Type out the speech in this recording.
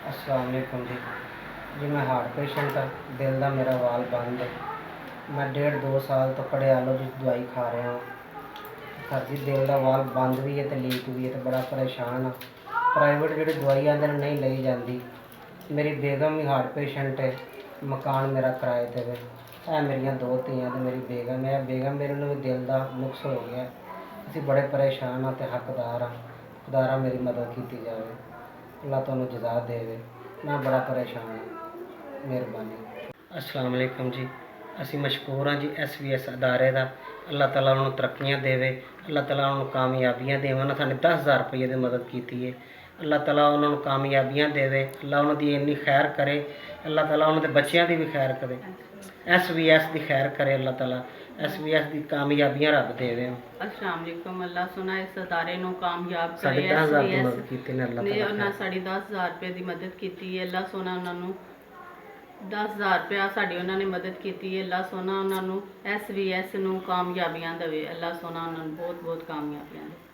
अस्सलाम वालेकुम जी। जी मैं हार्ट पेशेंट हाँ, दिल का मेरा वाल बंद है। मैं 1.5-2 साल तो पटियालों की दवाई खा रहा हूँ। सर जी दिल का वाल बंद भी है तो लीक भी है, तो बड़ा परेशान हाँ। प्राइवेट जी दवाई आंदे नहीं ली जाती। मेरी बेगम भी हार्ट पेशेंट है, मकान मेरा किराए पर है। है मेरिया 2 धीआं तो मेरी बेगम है। बेगम मेरे भी दिल का नुक्स हो गया। असी बड़े परेशान हाँ तो हकदार हाँ। खुदारा मेरी मदद की जाए। अल्लाह तुहानू जज़ा देवे। मैं बड़ा परेशान हाँ, मेहरबानी। अस्सलाम वालेकुम जी। असी मशकूर हाँ जी SVS अदारे का। अल्लाह ताला उन्होंने तरक्कियां देवे, अल्लाह ताला उन्होंने कामयाबियां देवे। उन्होंने साढ़े 10,000 रुपये की मदद की है। अल्लाह ताला उन्होंने कामयाबियां देवे, अल्लाह उन्होंने इन्नी खैर करे, अल्लाह ताला उन्होंने बच्चों की भी खैर करे, SVS की खैर करे। अल्लाह ताला SVS की कामयाबियां रब देवे। अस्सलाम वालेकुम। अल्लाह सुना इस अदारे नू कामयाब साढ़े करे। 10,000 की SVS मदद की ने अल्लाह ने ताला उन्होंने खैर। साड़ी 10,000 रुपये की मदद की है। अल्लाह सोना उन्होंने 10,000 रुपया साड़ी उन्होंने मदद की है। अल्लाह सोना उन्होंने SVS नू कामयाबियां देवे। अल्लाह सोना उन्होंने बहुत बहुत कामयाबियां दे।